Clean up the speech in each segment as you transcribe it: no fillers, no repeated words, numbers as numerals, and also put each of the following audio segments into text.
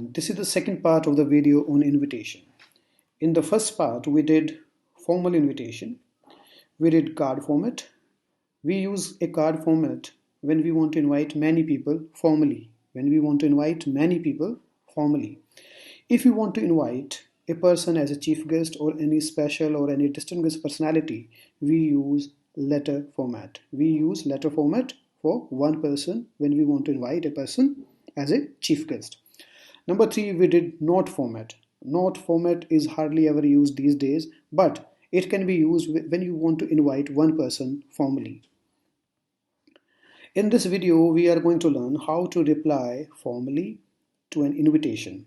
everyone, this is the second part of the video on invitation. In the first part we did formal invitation, we did card format. We use a card format when we want to invite many people formally. If you want to invite a person as a chief guest or any special or any distinguished personality, we use letter format. We use letter format for one person when we want to invite a person as a chief guest. Number 3, we did note format. Note format is hardly ever used these days, but it can be used when you want to invite one person formally. In this video, we are going to learn how to reply formally to an invitation.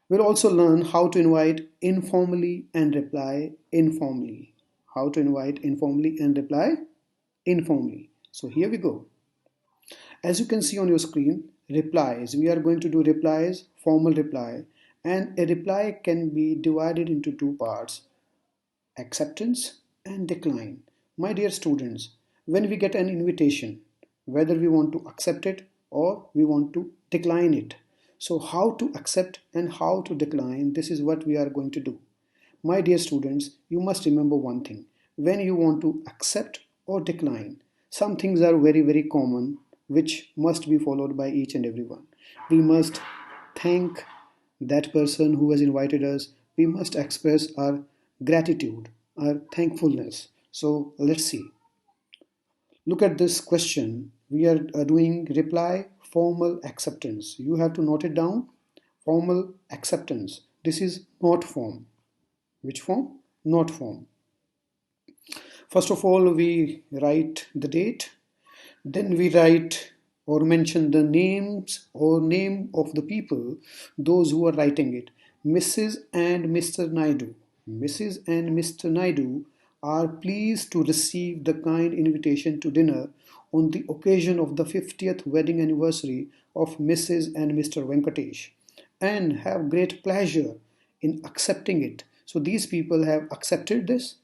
We'll also learn how to invite informally and reply informally. So here we go. As you can see on your screen, replies. We are going to do replies, formal reply, and a reply can be divided into two parts, acceptance and decline. My dear students, when we get an invitation, whether we want to accept it or we want to decline it. So how to accept and how to decline, this is what we are going to do. My dear students, you must remember one thing. When you want to accept or decline, some things are very, very common which must be followed by each and everyone. We must thank that person who has invited us. We must express our gratitude, our thankfulness. So let's see. Look at this question. We are doing reply formal acceptance. You have to note it down. Formal acceptance. This is not form. Which form? Not form. First of all, we write the date. Then we write or mention the names or name of the people, those who are writing it. Mrs. and Mr. Naidu. Mrs. and Mr. Naidu are pleased to receive the kind invitation to dinner on the occasion of the 50th wedding anniversary of Mrs. and Mr. Venkatesh and have great pleasure in accepting it. So these people have accepted this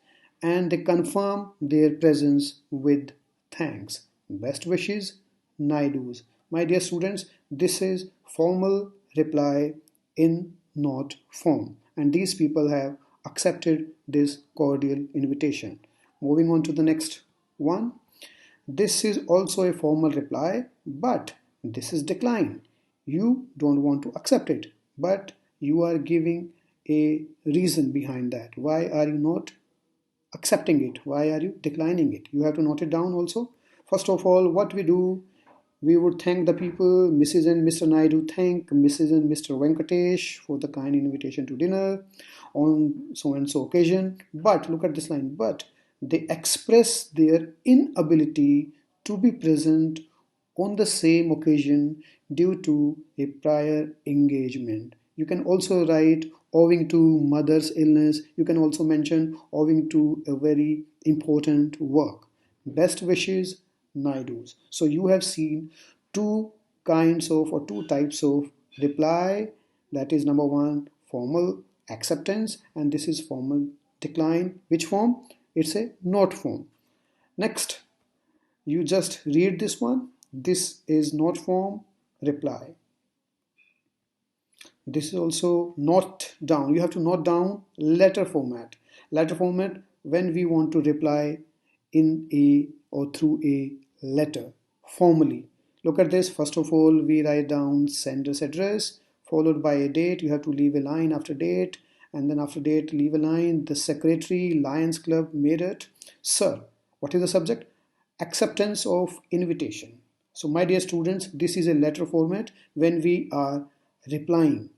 and they confirm their presence with thanks. Best wishes, Naidus. My dear students, this is formal reply in not form, and these people have accepted this cordial invitation. Moving on to the next one. This is also a formal reply, but this is decline. You don't want to accept it, but you are giving a reason behind that. Why are you not accepting it? Why are you declining it? You have to note it down also. First of all, what we do, we would thank the people. Mrs. and Mr. Naidu thank Mrs. and Mr. Venkatesh for the kind invitation to dinner on so and so occasion. But look at this line, but they express their inability to be present on the same occasion due to a prior engagement. You can also write owing to mother's illness. You can also mention owing to a very important work. Best wishes, Naidus. So you have seen two types of reply. That is number 1, formal acceptance, and this is formal decline. Which form? It's a not form. Next, you just read this one. This is not form reply. This is also not down. You have to note down letter format. Letter format when we want to reply in a or through a letter formally. Look at this. First of all, we write down sender's address followed by a date. You have to leave a line after date, and then after date leave a line. The secretary, Lions Club, Meerut. Sir, what is the subject? Acceptance of invitation. So my dear students, this is a letter format when we are replying.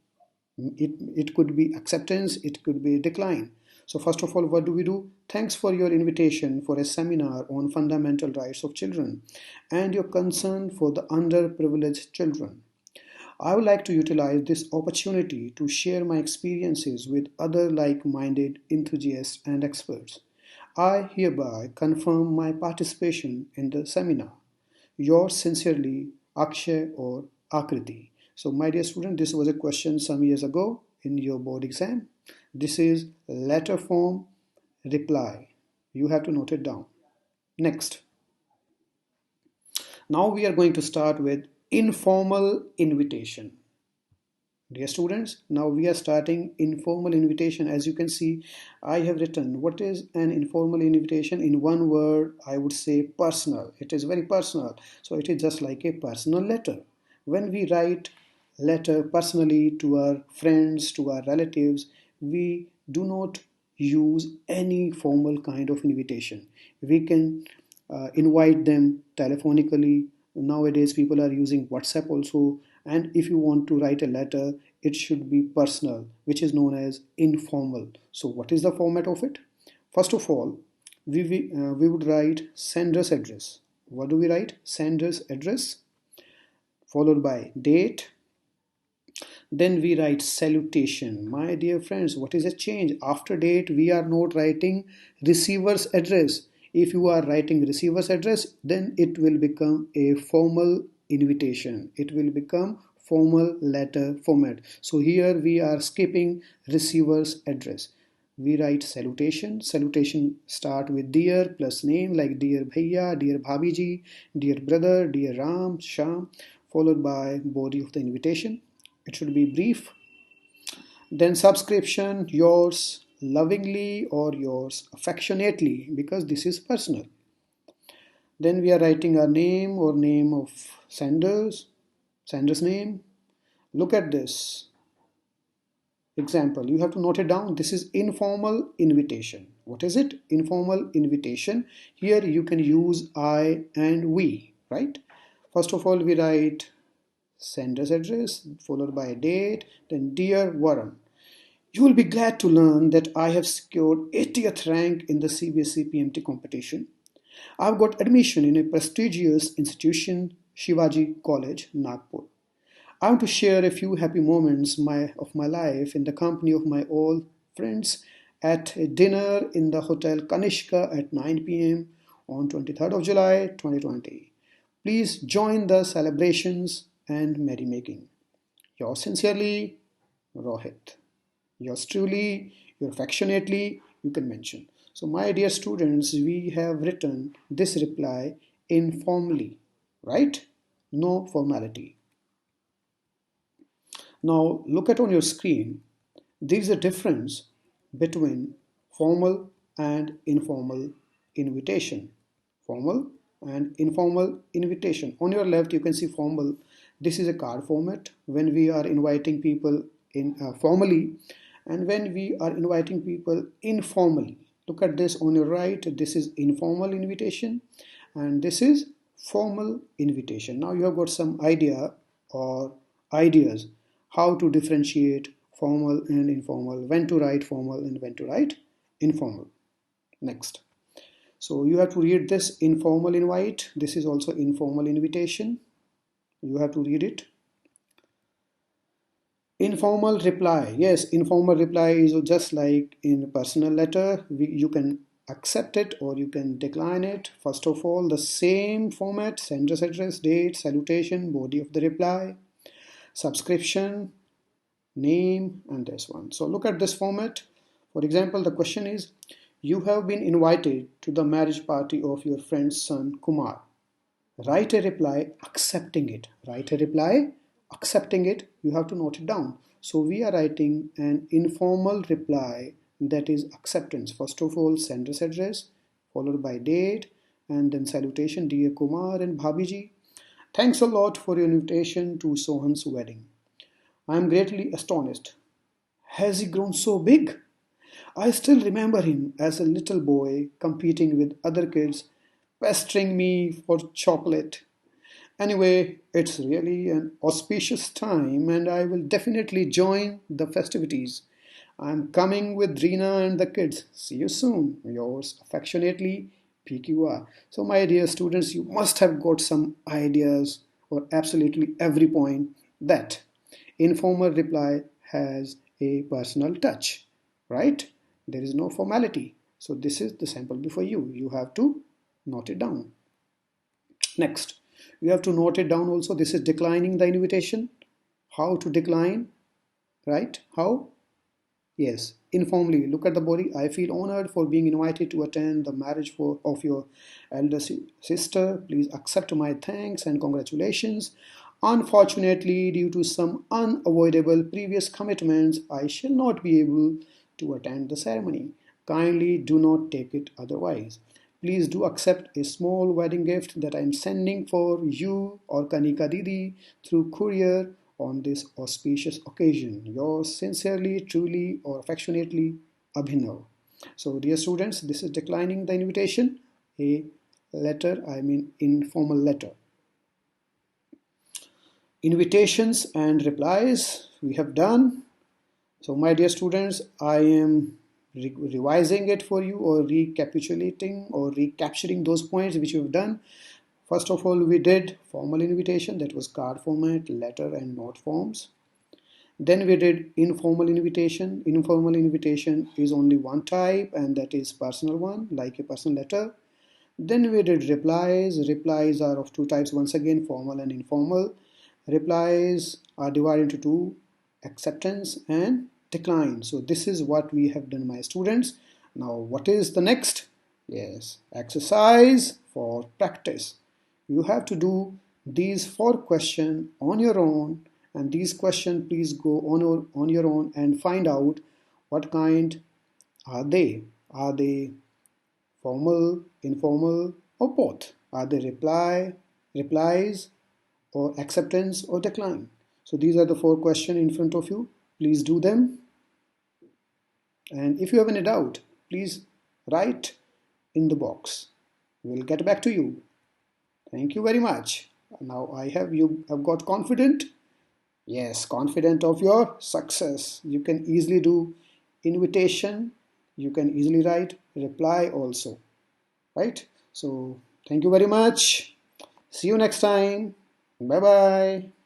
It could be acceptance, it could be decline. So first of all, what do we do? Thanks for your invitation for a seminar on fundamental rights of children and your concern for the underprivileged children. I would like to utilize this opportunity to share my experiences with other like-minded enthusiasts and experts. I hereby confirm my participation in the seminar. Yours sincerely, Akshay or Akriti. So my dear student, this was a question some years ago in your board exam. This is letter form reply. You have to note it down. Next. Now we are going to start with Informal invitation. Dear students, now we are starting informal invitation. As you can see, I have written what is an informal invitation in one word. I would say personal. It is very personal. So it is just like a personal letter. When we write letter personally to our friends, to our relatives, we do not use any formal kind of invitation. We can invite them telephonically. Nowadays people are using WhatsApp also, and if you want to write a letter, it should be personal, which is known as informal. So what is the format of it? First of all, we would write sender's address. What do we write? Sender's address, followed by date. Then we write salutation. My dear friends, what is a change? After date, we are not writing receiver's address. If you are writing receiver's address, then it will become a formal invitation. It will become formal letter format. So here we are skipping receiver's address. We write salutation. Salutation start with dear plus name, like dear bhaiya, dear bhabiji, dear brother, dear Ram, Sham, followed by body of the invitation. It should be brief. Then subscription, yours lovingly or yours affectionately, because this is personal. Then we are writing our name or name of sender's name. Look at this example. You have to note it down. This is informal invitation. What is it? Informal invitation. Here you can use I and we, right? First of all, we write sender's address followed by a date. Then dear Varun, you will be glad to learn that I have secured 80th rank in the CBSE PMT competition. I've got admission in a prestigious institution, Shivaji College, Nagpur. I want to share a few happy moments of my life in the company of my old friends at a dinner in the Hotel Kanishka at 9 p.m. on 23rd of July 2020. Please join the celebrations and merrymaking. Yours sincerely, Rohit. Yours truly, your affectionately, you can mention. So my dear students, we have written this reply informally, right? No formality. Now look at on your screen. There is a difference between formal and informal invitation. Formal and informal invitation. On your left, you can see formal. This is a card format when we are inviting people in formally, and when we are inviting people informally. Look at this on your right. This is informal invitation, and this is formal invitation. Now you have got some idea or ideas how to differentiate formal and informal, when to write formal and when to write informal. Next. So you have to read this informal invite. This is also informal invitation. You have to read it. Informal reply. Yes, informal reply is just like in a personal letter. You can accept it or you can decline it. First of all, the same format: sender's address, date, salutation, body of the reply, subscription, name, and this one. So look at this format. For example, the question is, you have been invited to the marriage party of your friend's son Kumar. Write a reply accepting it. Write a reply accepting it. You have to note it down. So we are writing an informal reply, that is acceptance. First of all, sender's address followed by date and then salutation, dear Kumar and Bhabiji. Thanks a lot for your invitation to Sohan's wedding. I am greatly astonished. Has he grown so big? I still remember him as a little boy competing with other kids, pestering me for chocolate. Anyway, it's really an auspicious time and I will definitely join the festivities. I'm coming with Rina and the kids. See you soon. Yours affectionately, PQR. So my dear students, you must have got some ideas or absolutely every point that informal reply has a personal touch, right? There is no formality. So this is the sample before you. You have to note it down. Next, you have to note it down also. This is declining the invitation. How to decline, right? How? Yes, informally. Look at the body. I feel honored for being invited to attend the marriage of your elder sister. Please accept my thanks and congratulations. Unfortunately, due to some unavoidable previous commitments, I shall not be able to attend the ceremony. Kindly do not take it otherwise. Please do accept a small wedding gift that I am sending for you or Kanika Didi through courier on this auspicious occasion. Yours sincerely, truly, or affectionately, Abhinav. So, dear students, this is declining the invitation, a letter, I mean informal letter. Invitations and replies we have done. So my dear students, I am revising it for you, or recapitulating or recapturing those points which you have done. First of all, we did formal invitation, that was card format, letter and note forms. Then we did informal invitation. Informal invitation is only one type, and that is personal one, like a personal letter. Then we did replies. Replies are of two types, once again, formal and informal. Replies are divided into two, acceptance and decline. So this is what we have done, my students. Now what is the next? Yes, exercise for practice. You have to do these 4 questions on your own, and these questions please go on your own and find out what kind are they. Are they formal, informal, or both? Are they replies, or acceptance or decline? So these are the 4 questions in front of you. Please do them. And if you have any doubt, please write in the box. We'll get back to you. Thank you very much. Now you have got confident. Yes, confident of your success. You can easily do invitation. You can easily write reply also. Right? So thank you very much. See you next time. Bye bye.